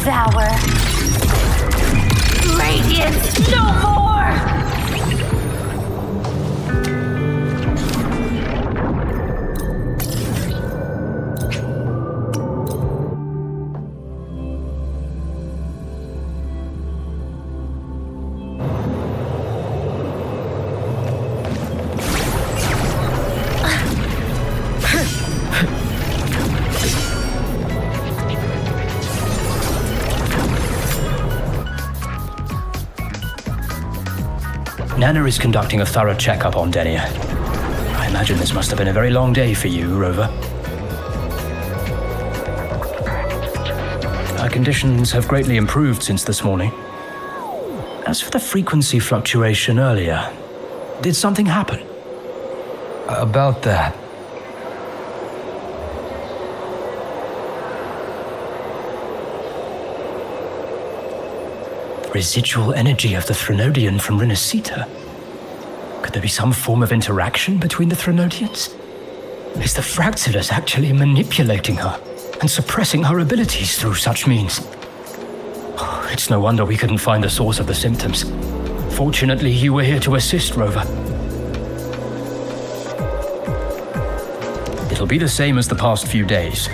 devour. Radiance no more! Nana is conducting a thorough checkup on Denia. I imagine this must have been a very long day for you, Rover. Her conditions have greatly improved since this morning. As for the frequency fluctuation earlier, did something happen? About that. Residual energy of the Threnodian from Renacita. Could there be some form of interaction between the Threnodians? Is the Fractilus actually manipulating her and suppressing her abilities through such means? Oh, it's no wonder we couldn't find the source of the symptoms. Fortunately, you were here to assist, Rover. It'll be the same as the past few days.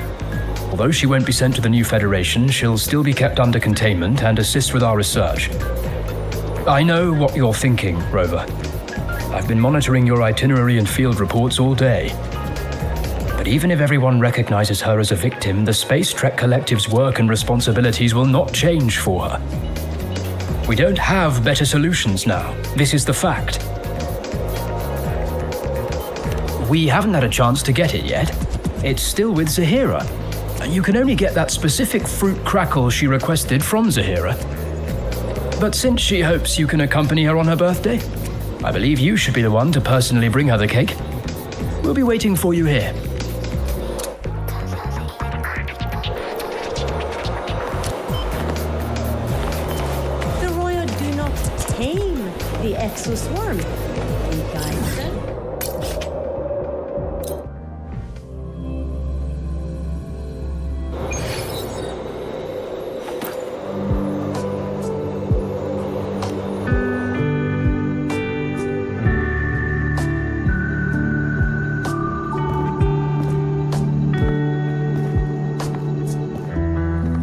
Although she won't be sent to the new Federation, she'll still be kept under containment and assist with our research. I know what you're thinking, Rover. I've been monitoring your itinerary and field reports all day. But even if everyone recognizes her as a victim, the Space Trek Collective's work and responsibilities will not change for her. We don't have better solutions now. This is the fact. We haven't had a chance to get it yet. It's still with Zahira. You can only get that specific fruit crackle she requested from Zahira. But since she hopes you can accompany her on her birthday, I believe you should be the one to personally bring her the cake. We'll be waiting for you here. The Royal do not tame the exoswarm. You guys said.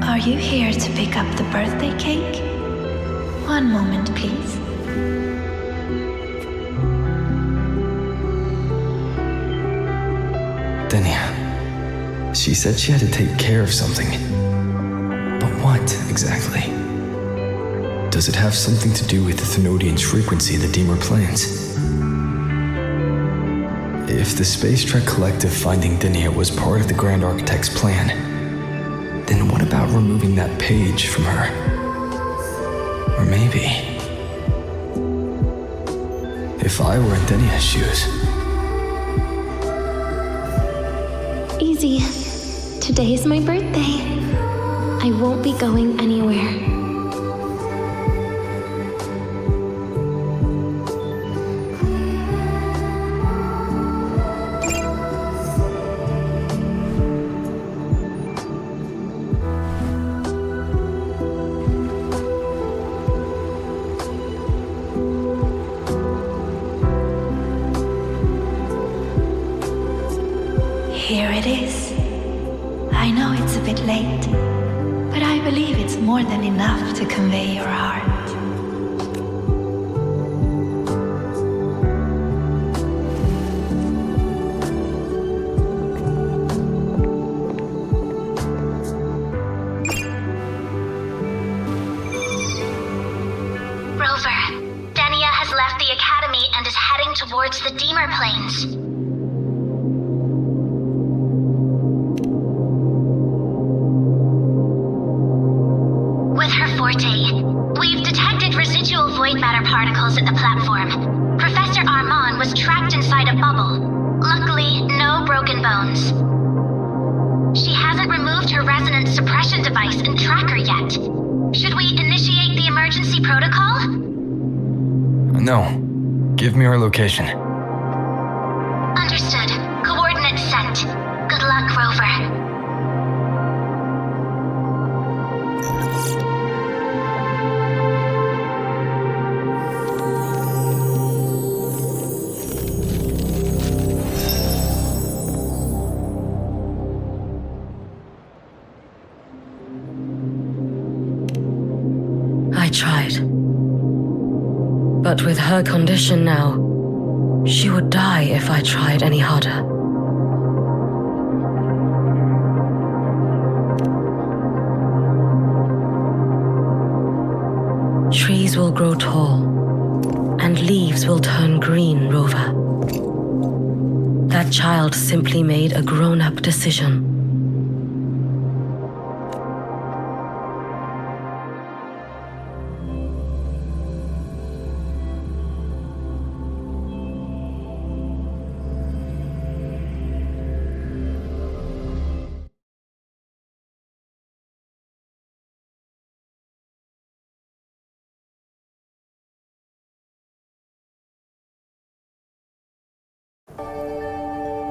Are you here to pick up the birthday cake? One moment, please. Denia. She said she had to take care of something. But what, exactly? Does it have something to do with the Thenodian's frequency the Deemer plans? If the Space Trek Collective finding Denia was part of the Grand Architect's plan, then what about removing that page from her? Or maybe, if I were in Denia's shoes. Easy. Today's my birthday. I won't be going anywhere. Here it is. I know it's a bit late, but I believe it's more than enough to convey your heart. Rover, Denia has left the Academy and is heading towards the Deemer Plains. We've detected residual Voidmatter particles at the platform. Professor Armand was trapped inside a bubble. Luckily, no broken bones. She hasn't removed her resonance suppression device and tracker yet. Should we initiate the emergency protocol? No. Give me her location. Understood. Coordinates sent. Good luck, Rover. tried. But with her condition now, she would die if I tried any harder. Trees will grow tall, and leaves will turn green, Rover. That child simply made a grown-up decision.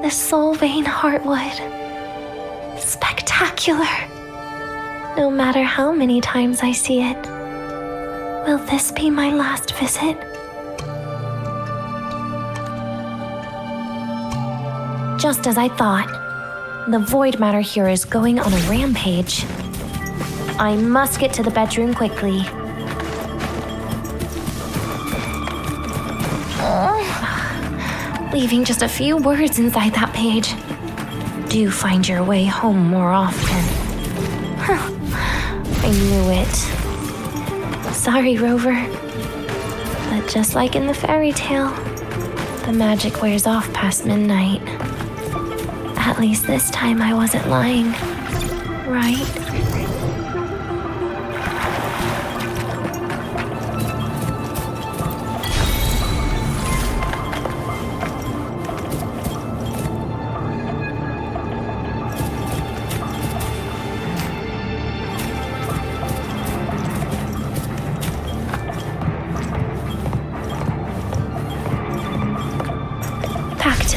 The Soul Vein Heartwood. Spectacular. No matter how many times I see it, will this be my last visit? Just as I thought, the Voidmatter here is going on a rampage. I must get to the bedroom quickly. Leaving just a few words inside that page. Do find your way home more often. I knew it. Sorry, Rover. But just like in the fairy tale, the magic wears off past midnight. At least this time I wasn't lying, right?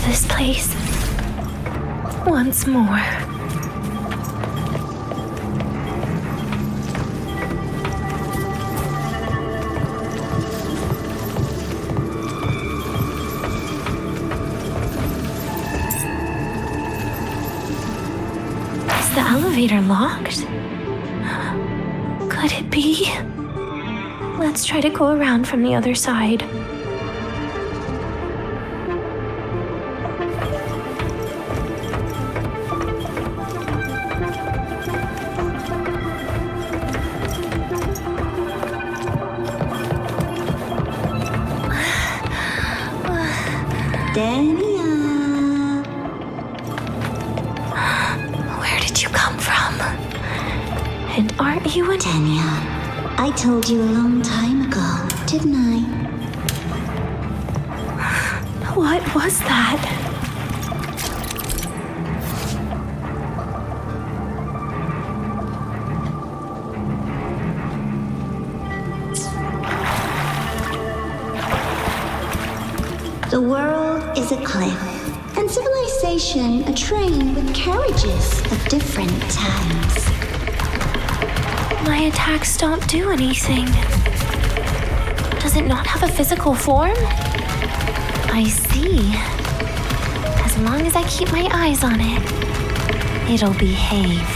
This place once more. Is the elevator locked? Could it be? Let's try to go around from the other side. Denia! Where did you come from? And aren't you a Denia, I told you a long time ago, didn't I? What was that? The world is a cliff, and civilization a train with carriages of different times. My attacks don't do anything. Does it not have a physical form? I see. As long as I keep my eyes on it, it'll behave.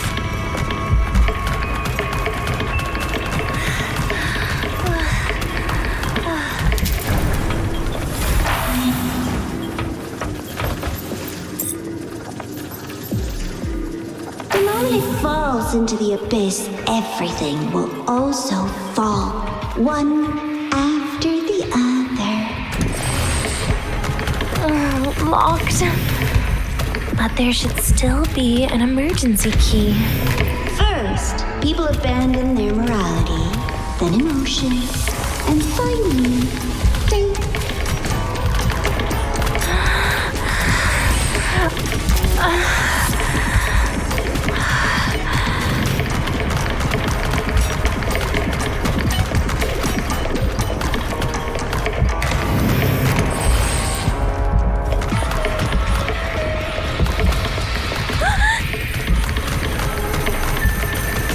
Falls into the abyss, everything will also fall, one after the other. Locked. But there should still be an emergency key. First, people abandon their morality, then emotions, and finally, fate.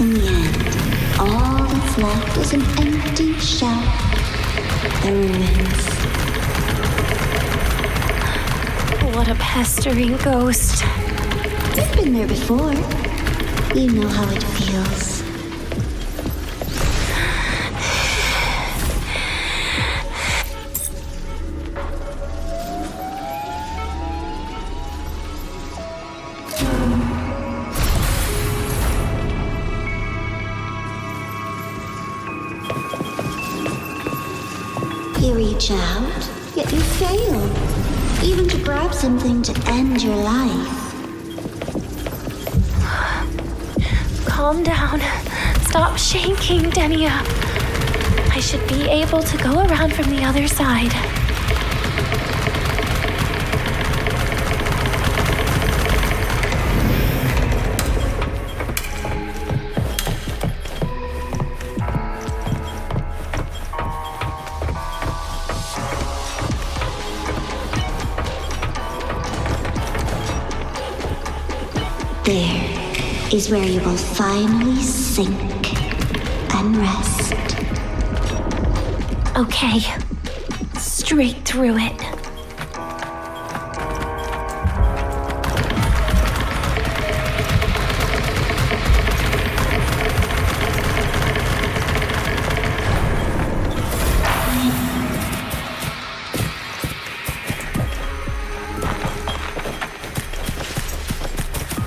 In the end, all that's left is an empty shell. The ruins. What a pestering ghost. You've been there before. You know how it feels. You reach out, yet you fail. Even to grab something to end your life. Calm down. Stop shaking, Denia. I should be able to go around from the other side. There is where you will finally sink and rest. Okay. Straight through it.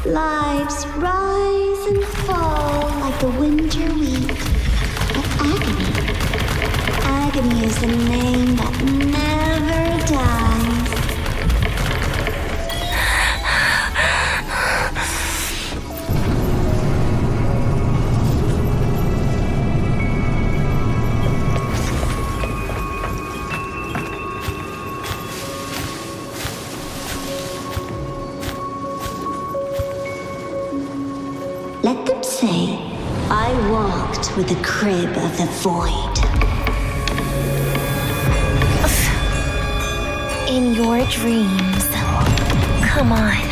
Lives rise and fall like the winter wheat. But agony is the name that never dies. Let them say, I walked with the crib of the void. In your dreams. Come on.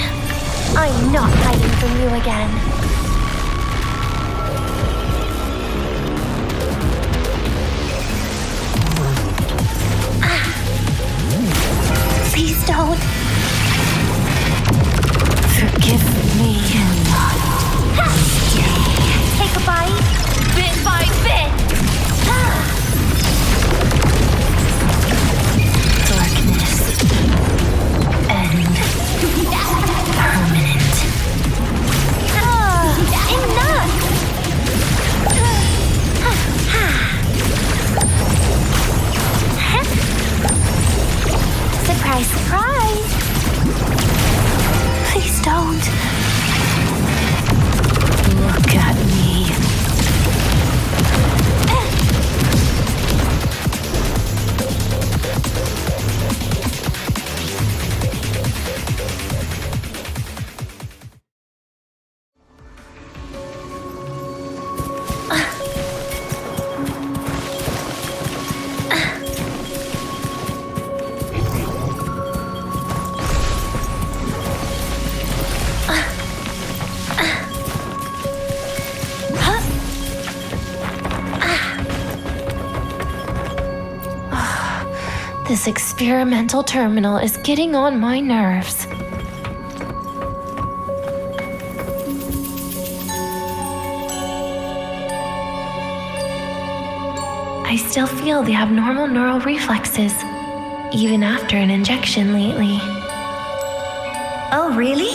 I'm not hiding from you again. Please don't. Forgive me. Take a bite, bit by bit. Darkness and permanent. Enough. Surprise, surprise. Please don't. Look at me. This experimental terminal is getting on my nerves. I still feel the abnormal neural reflexes, even after an injection lately. Oh, really?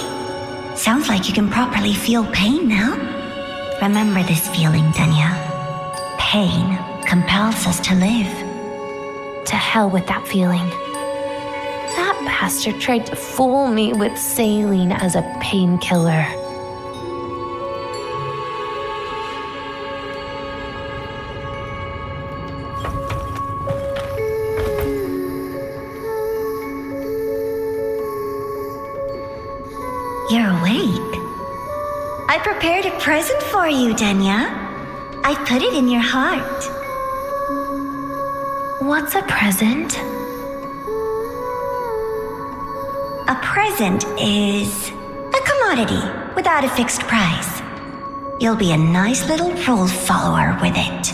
Sounds like you can properly feel pain now. Remember this feeling, Denia. Pain compels us to live. To hell with that feeling. That bastard tried to fool me with saline as a painkiller. You're awake. I prepared a present for you, Denia. I put it in your heart. What's a present? A present is a commodity without a fixed price. You'll be a nice little rule follower with it.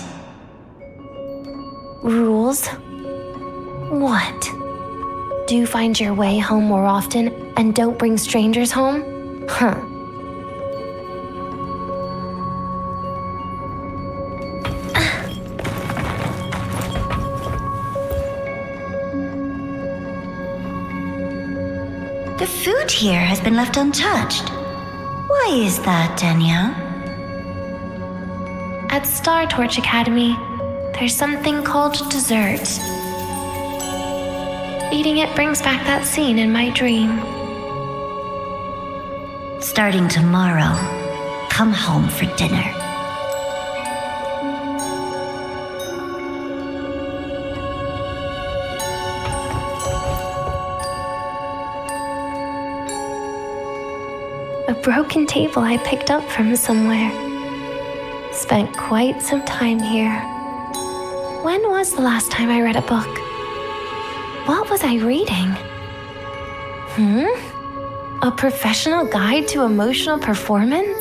Rules? What? Do you find your way home more often and don't bring strangers home? Huh. The food here has been left untouched. Why is that, Denia? At Startorch Academy, there's something called dessert. Eating it brings back that scene in my dream. Starting tomorrow, come home for dinner. A broken table I picked up from somewhere. Spent quite some time here. When was the last time I read a book? What was I reading? A professional guide to emotional performance?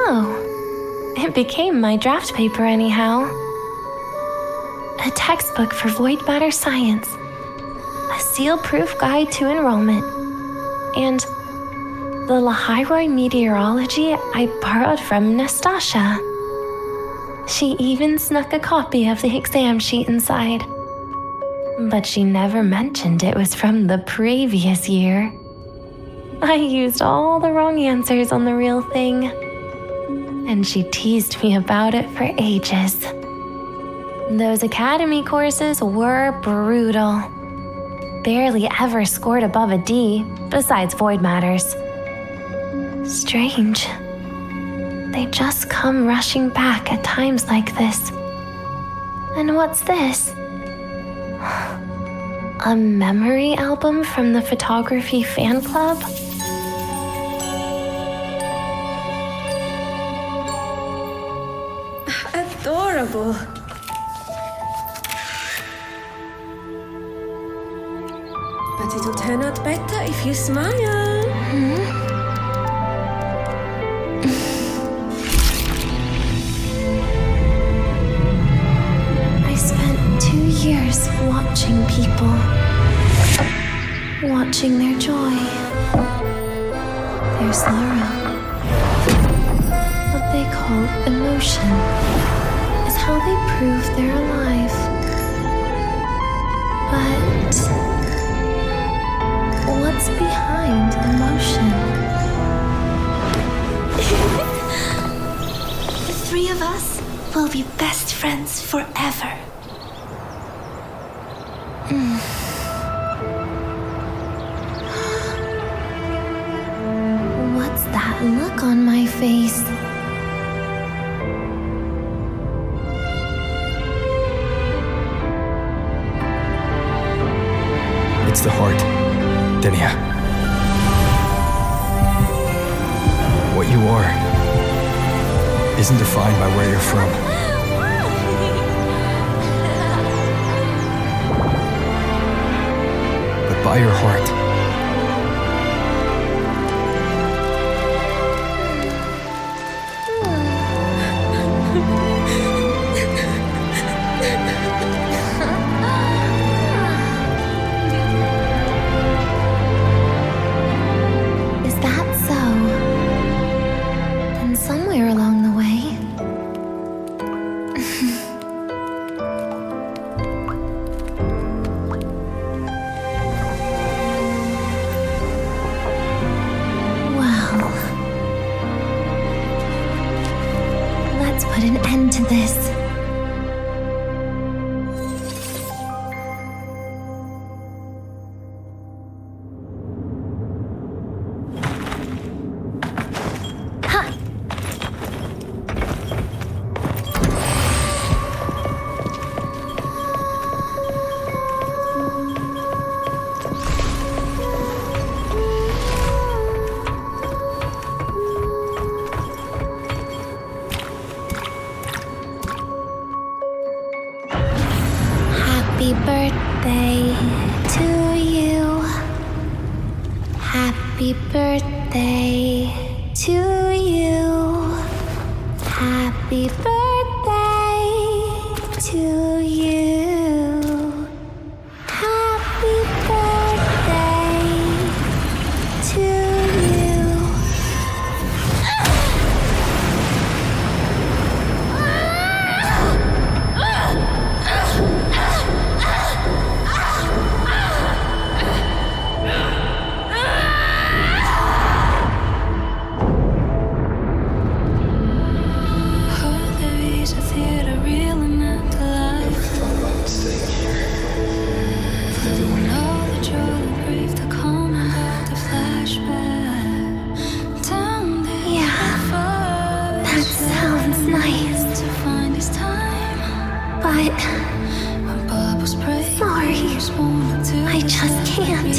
Oh, it became my draft paper anyhow. A textbook for Voidmatter science. A seal-proof guide to enrollment. And the Lahiroi meteorology I borrowed from Nastasha. She even snuck a copy of the exam sheet inside. But she never mentioned it was from the previous year. I used all the wrong answers on the real thing. And she teased me about it for ages. Those academy courses were brutal. Barely ever scored above a D, besides Voidmatters. Strange. They just come rushing back at times like this. And what's this? A memory album from the photography fan club? Adorable. But it'll turn out better if you smile. Years watching people, watching their joy, their sorrow. What they call emotion is how they prove they're alive. But what's behind emotion? The three of us will be best friends forever. What's that look on my face? It's the heart, Denia. What you are isn't defined by where you're from. By your heart. Is that so? Then somewhere along the way, put an end to this. Happy birthday to you. Happy birthday to you. Happy birthday to you. Happy birthday to you. nice. But... sorry. I just can't.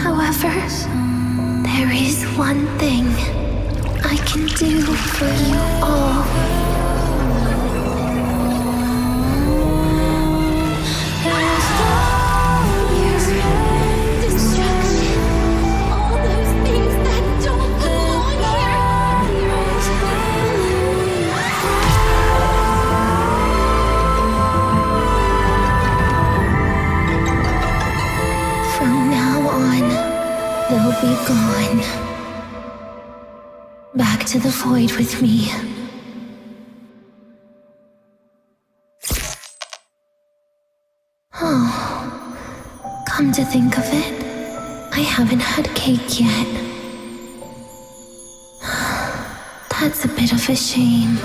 However, there is one thing I can do for you all. They'll be gone. Back to the void with me. Oh, come to think of it, I haven't had cake yet. That's a bit of a shame.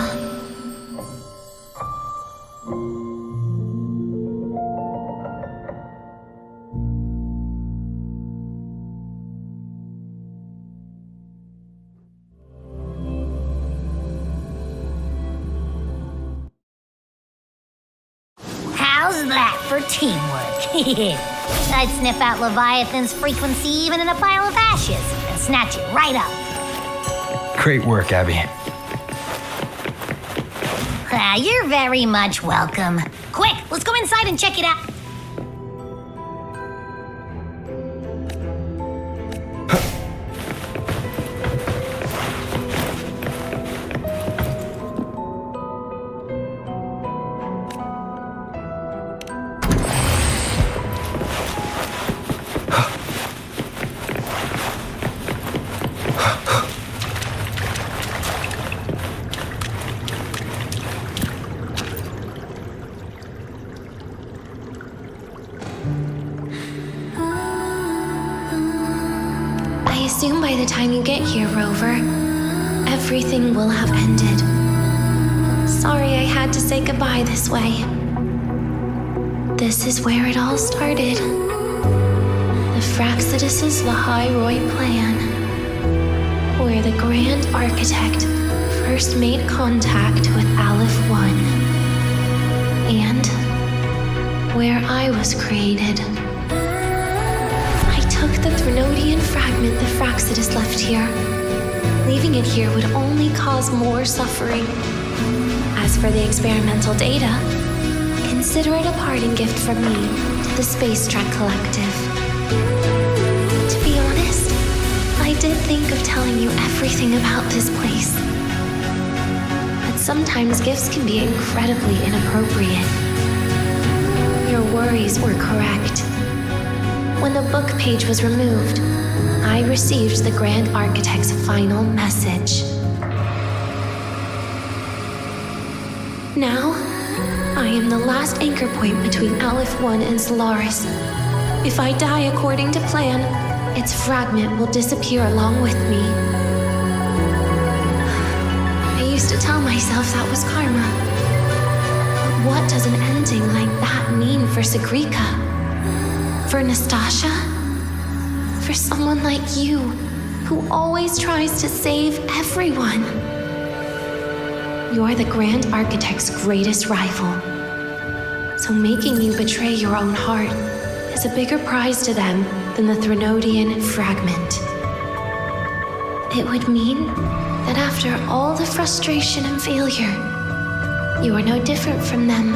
How's that for teamwork? I'd sniff out Leviathan's frequency even in a pile of ashes and snatch it right up. Great work, Abby. You're very much welcome. Quick, let's go inside and check it out. I assume by the time you get here, Rover, everything will have ended. Sorry I had to say goodbye this way. This is where it all started. The Fraxidus' Lahairoi plan, where the Grand Architect first made contact with Aleph 1, and where I was created. I took the Threnodian fragment the Fraxidus left here. Leaving it here would only cause more suffering. As for the experimental data, consider it a parting gift from me to the Space Trek Collective. To be honest, I did think of telling you everything about this place. But sometimes gifts can be incredibly inappropriate. Your worries were correct. When the book page was removed, I received the Grand Architect's final message. Now, I am the last anchor point between Aleph 1 and Solaris. If I die according to plan, its fragment will disappear along with me. I used to tell myself that was karma. But what does an ending like that mean for Segrika? For Nastasia? For someone like you, who always tries to save everyone? You're the Grand Architect's greatest rival. So making you betray your own heart is a bigger prize to them than the Threnodian fragment. It would mean that after all the frustration and failure, you are no different from them.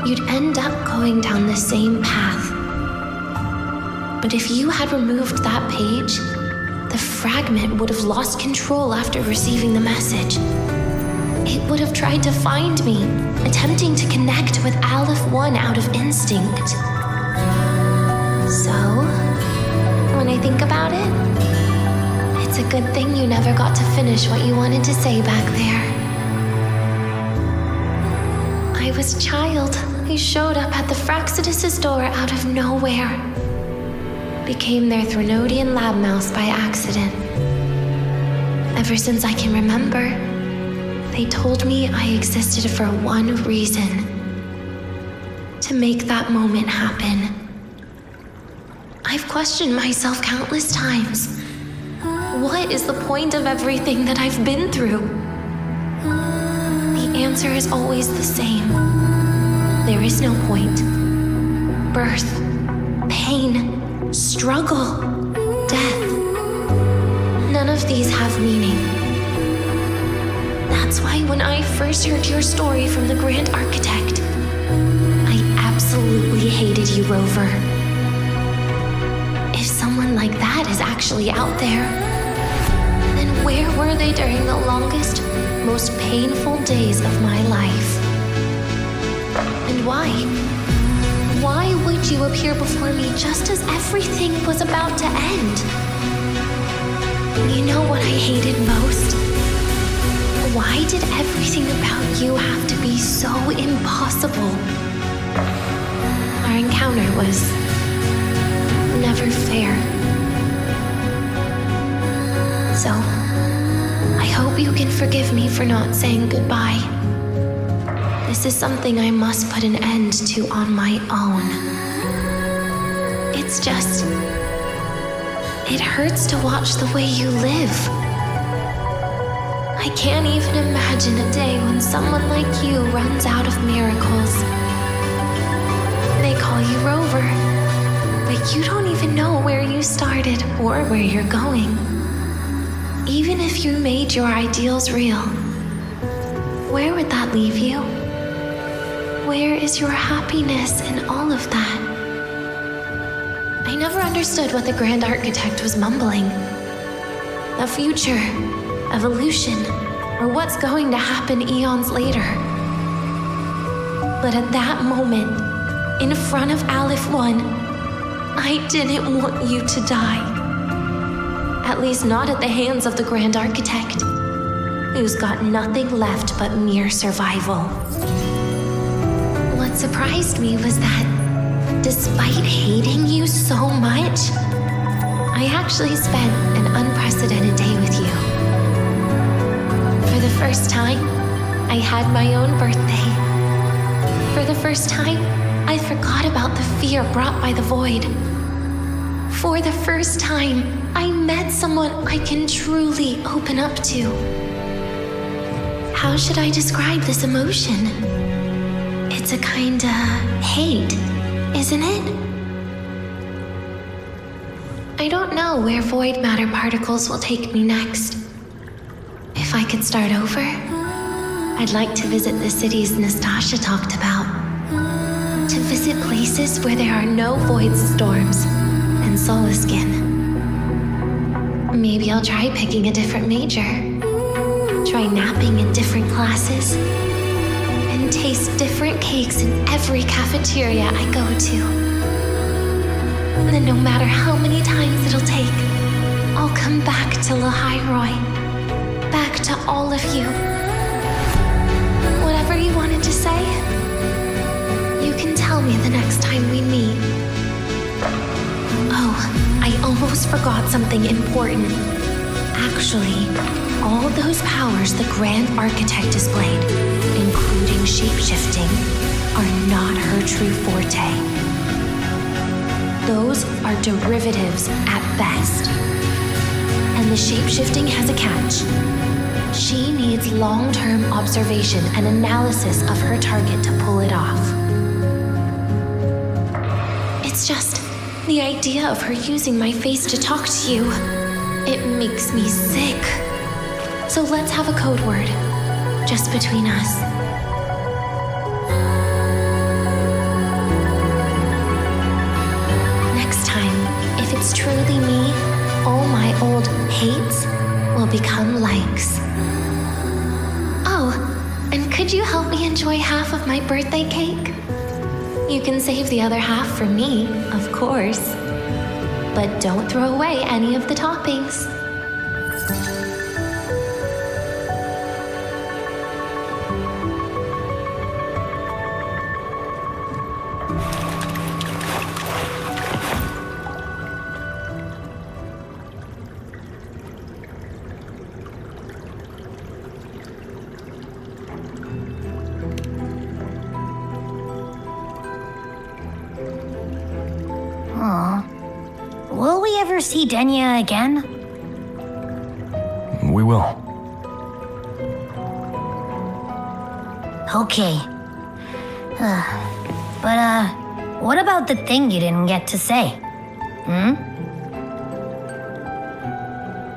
You'd end up going down the same path. But if you had removed that page, the fragment would have lost control after receiving the message. It would have tried to find me, attempting to connect with Aleph 1 out of instinct. So, when I think about it, it's a good thing you never got to finish what you wanted to say back there. I was a child who showed up at the Fraxidus' door out of nowhere. Became their Threnodian lab mouse by accident. Ever since I can remember, they told me I existed for one reason: to make that moment happen. I've questioned myself countless times. What is the point of everything that I've been through? The answer is always the same. There is no point. Birth, pain, struggle, death. None of these have meaning. That's why when I first heard your story from the Grand Architect, I absolutely hated you, Rover. If someone like that is actually out there, then where were they during the longest, most painful days of my life? And why? Why would you appear before me just as everything was about to end? You know what I hated most? Why did everything about you have to be so impossible? Our encounter was never fair. So, I hope you can forgive me for not saying goodbye. This is something I must put an end to on my own. It's just... it hurts to watch the way you live. I can't even imagine a day when someone like you runs out of miracles. They call you Rover, but you don't even know where you started or where you're going. Even if you made your ideals real, where would that leave you? Where is your happiness in all of that? I never understood what the Grand Architect was mumbling. The future, evolution, or what's going to happen eons later. But at that moment, in front of Aleph 1, I didn't want you to die. At least not at the hands of the Grand Architect, who's got nothing left but mere survival. What surprised me was that, despite hating you so much, I actually spent an unprecedented day with you. For the first time, I had my own birthday. For the first time, I forgot about the fear brought by the void. For the first time, I met someone I can truly open up to. How should I describe this emotion? It's a kinda hate, isn't it? I don't know where Voidmatter particles will take me next. If I could start over, I'd like to visit the cities Nastasha talked about. To visit places where there are no void storms and Solaskin. Maybe I'll try picking a different major. Try napping in different classes. And taste different cakes in every cafeteria I go to. Then no matter how many times it'll take, I'll come back to Lahairoi. Back to all of you. Whatever you wanted to say, you can tell me the next time we meet. Oh, I almost forgot something important. Actually, all those powers the Grand Architect displayed, including shape-shifting, are not her true forte. Those are derivatives at best. And the shape-shifting has a catch. She needs long-term observation and analysis of her target to pull it off. It's just the idea of her using my face to talk to you. It makes me sick. So let's have a code word, just between us. Next time, if it's truly me, all my old hates will become likes. Oh, and could you help me enjoy half of my birthday cake? You can save the other half for me, of course. But don't throw away any of the toppings. Will we ever see Denia again? We will. Okay. But what about the thing you didn't get to say?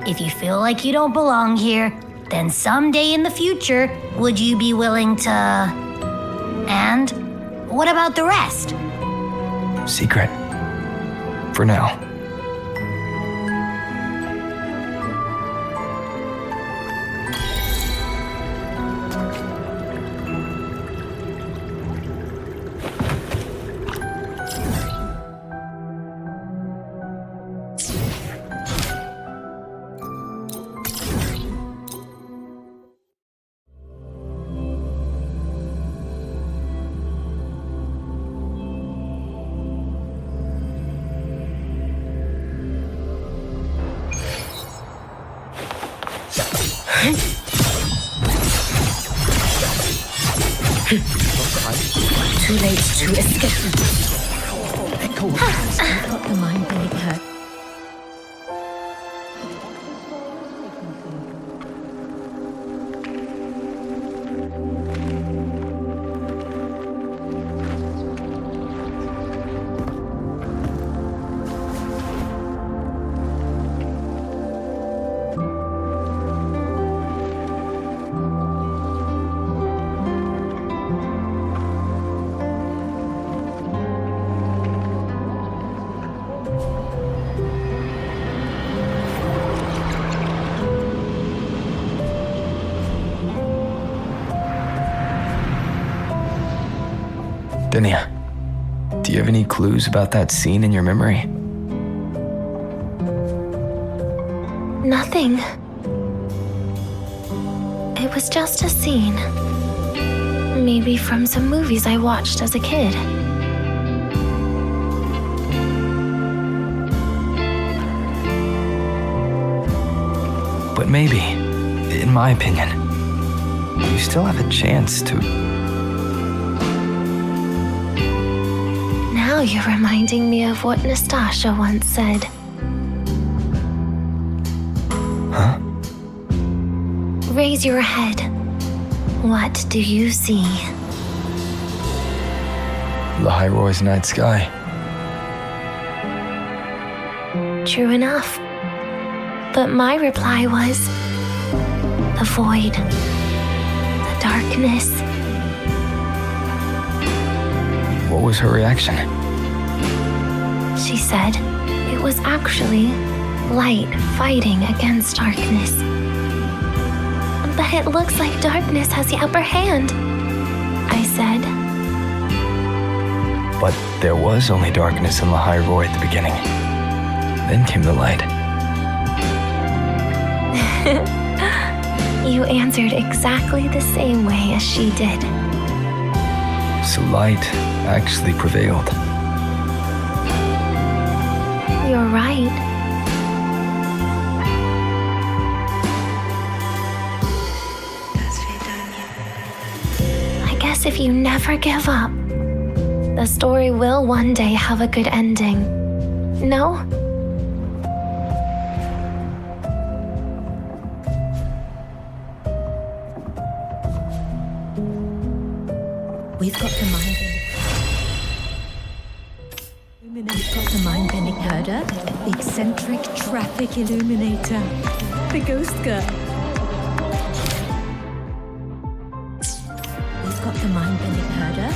If you feel like you don't belong here, then someday in the future, would you be willing to... And what about the rest? Secret. For now. Too late to escape. Got the mind bending hurt. Denia, do you have any clues about that scene in your memory? Nothing. It was just a scene. Maybe from some movies I watched as a kid. But maybe, in my opinion, you still have a chance to... Now you're reminding me of what Nastasha once said. Huh? Raise your head. What do you see? The Hyroy's night sky. True enough. But my reply was... the void. The darkness. What was her reaction? She said it was actually light fighting against darkness. But it looks like darkness has the upper hand, I said. But there was only darkness in the Hyroy at the beginning. Then came the light. You answered exactly the same way as she did. So light actually prevailed. You're right. I guess if you never give up, the story will one day have a good ending. No? We've got the mind bending. We've got the mind bending herder, the eccentric traffic illuminator, the ghost girl. We've got the mind bending herder,